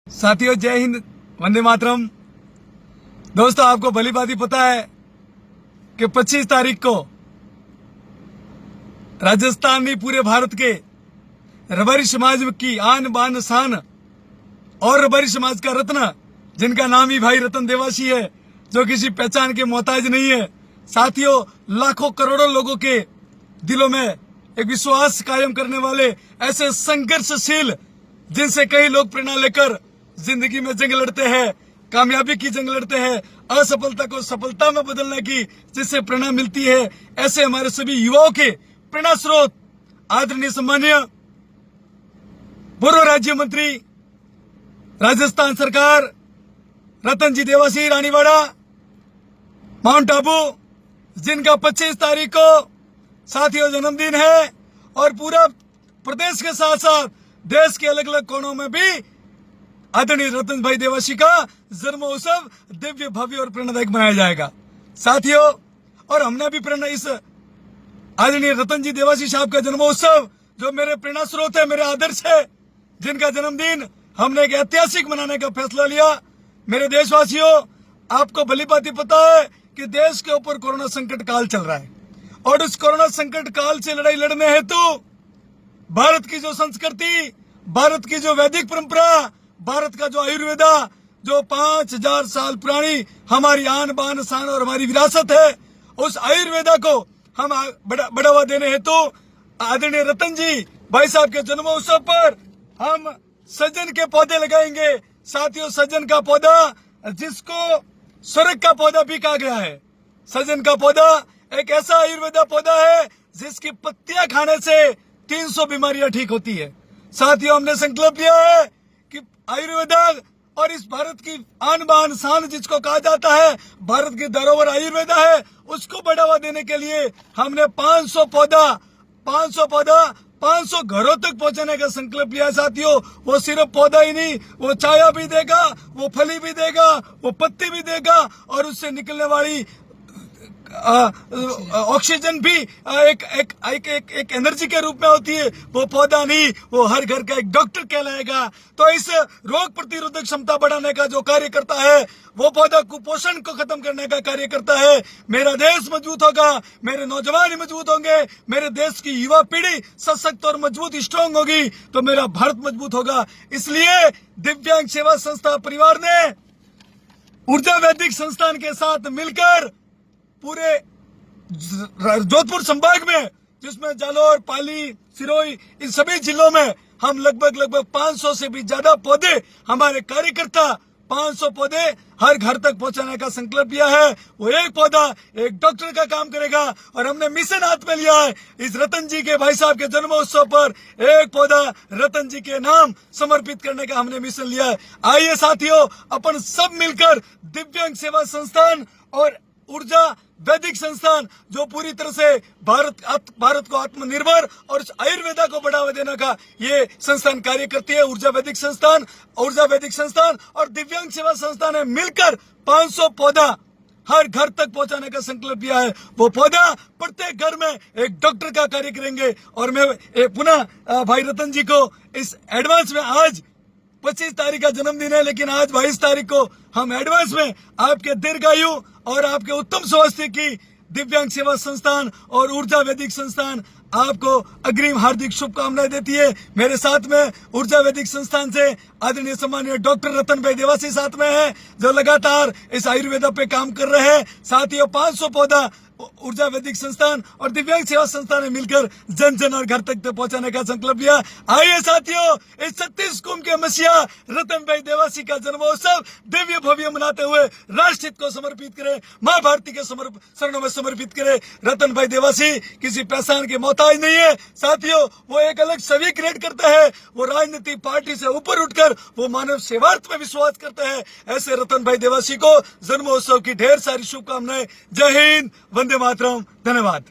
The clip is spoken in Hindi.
साथियों, जय हिंद, वंदे मातरम। दोस्तों, आपको भली भांति पता है कि 25 तारीख को राजस्थान में पूरे भारत के रबारी समाज की आन बान शान और रबारी समाज का रत्न, जिनका नाम ही भाई रतन देवासी है, जो किसी पहचान के मोहताज नहीं है। साथियों, लाखों करोड़ों लोगों के दिलों में एक विश्वास कायम करने वाले ऐसे संघर्षशील, जिनसे कई लोग प्रेरणा लेकर जिंदगी में जंग लड़ते हैं, कामयाबी की जंग लड़ते हैं, असफलता को सफलता में बदलने की जिससे प्रेरणा मिलती है, ऐसे हमारे सभी युवाओं के प्रेरणा स्रोत आदरणीय सम्मानीय पूर्व राज्य मंत्री राजस्थान सरकार रतन जी देवासी रानीवाड़ा माउंट आबू, जिनका 25 तारीख को साथियों जन्मदिन है, और पूरा प्रदेश के साथ साथ देश के अलग अलग कोनों में भी आदरणीय रतन भाई देवासी का जन्मोत्सव दिव्य भव्य और प्रेरणादायक मनाया जाएगा। साथियों, और हमने भी प्रेरणा इस आदरणीय रतन जी देवासी साहब का जन्मोत्सव, जो मेरे प्रेरणा स्रोत है, मेरे आदर्श है, जिनका जन्मदिन हमने एक ऐतिहासिक मनाने का फैसला लिया। मेरे देशवासियों, आपको भली भांति पता है कि देश के ऊपर कोरोना संकट काल चल रहा है, और उस कोरोना संकट काल से लड़ाई लड़ने हेतु भारत की जो संस्कृति, भारत की जो वैदिक परंपरा, भारत का जो आयुर्वेदा, जो 5000 साल पुरानी हमारी आन बान शान और हमारी विरासत है, उस आयुर्वेदा को हम बढ़ावा देने हेतु आदरणीय रतन जी भाई साहब के जन्मोत्सव पर हम सजन के पौधे लगाएंगे। साथियों, सजन का पौधा, जिसको स्वर्ग का पौधा भी कहा गया है, सजन का पौधा एक ऐसा आयुर्वेदा पौधा है जिसकी पत्तियां खाने से 300 बीमारियां ठीक होती है। साथियों, हमने संकल्प लिया है कि आयुर्वेदा और इस भारत की आन बान शान जिसको कहा जाता है, भारत की धरोहर आयुर्वेदा है, उसको बढ़ावा देने के लिए हमने 500 पौधा 500 घरों तक पहुंचाने का संकल्प लिया। साथियों, वो सिर्फ पौधा ही नहीं, वो छाया भी देगा, वो फली भी देगा, वो पत्ती भी देगा, और उससे निकलने वाली ऑक्सीजन भी एक एनर्जी के रूप में होती है। वो पौधा नहीं, वो हर घर का एक डॉक्टर कहलाएगा। तो इस रोग प्रतिरोधक क्षमता बढ़ाने का जो कार्य करता है, वो पौधा कुपोषण को खत्म करने का कार्य करता है। मेरा देश मजबूत होगा, मेरे नौजवान मजबूत होंगे, मेरे देश की युवा पीढ़ी सशक्त और मजबूत स्ट्रांग होगी, तो मेरा भारत मजबूत होगा। इसलिए दिव्यांग सेवा संस्था परिवार ने ऊर्जा वैदिक संस्थान के साथ मिलकर पूरे जोधपुर संभाग में, जिसमें जालौर, पाली, सिरोही, इन सभी जिलों में हम लगभग 500 से भी ज्यादा पौधे, हमारे कार्यकर्ता 500 पौधे हर घर तक पहुंचाने का संकल्प लिया है। वो एक पौधा एक डॉक्टर का काम करेगा, और हमने मिशन हाथ में लिया है। इस रतन जी के भाई साहब के जन्मोत्सव पर एक पौधा रतन जी के नाम समर्पित करने का हमने मिशन लिया है। आइए साथियों, अपन सब मिलकर दिव्यांग सेवा संस्थान और ऊर्जा वैदिक संस्थान, जो पूरी तरह से भारत को आत्मनिर्भर और आयुर्वेदा को बढ़ावा देने का ये संस्थान कार्य करती है। ऊर्जा वैदिक संस्थान और दिव्यांग सेवा संस्थान ने मिलकर 500 पौधा हर घर तक पहुंचाने का संकल्प लिया है। वो पौधा प्रत्येक घर में एक डॉक्टर का कार्य करेंगे। और मैं पुनः भाई रतन जी को इस एडवांस में, आज 25 तारीख का जन्मदिन है, लेकिन आज 22 तारीख को हम एडवांस में आपके दीर्घायु और आपके उत्तम स्वास्थ्य की दिव्यांग सेवा संस्थान और ऊर्जा वैदिक संस्थान आपको अग्रिम हार्दिक शुभकामनाएं देती है। मेरे साथ में ऊर्जा वैदिक संस्थान से आदरणीय सम्मानीय डॉक्टर रतन भाई देवासी साथ में है, जो लगातार इस आयुर्वेदा पे काम कर रहे हैं। साथियों, 500 पौधा ऊर्जा वैदिक संस्थान और दिव्यांग सेवा संस्थान ने मिलकर जन जन और घर तक पहुंचाने का संकल्प लिया। आइए साथियों, इस 36 कुंभ के मसीहा रतन भाई देवासी का जन्मोत्सव दिव्य भव्य मनाते हुए राष्ट्रहित को समर्पित करें, मां भारती के शरणों में समर्पित करें। रतन भाई देवासी किसी पहचान के मोहताज नहीं है। साथियों, वो एक अलग छवि क्रिएट करता है। वो राजनीतिक पार्टी से ऊपर उठकर वो मानव सेवार्थ में विश्वास करता है। ऐसे रतन भाई देवासी को जन्मोत्सव की ढेर सारी शुभकामनाएं। जय हिंद, वंदे मातरम। धन्यवाद।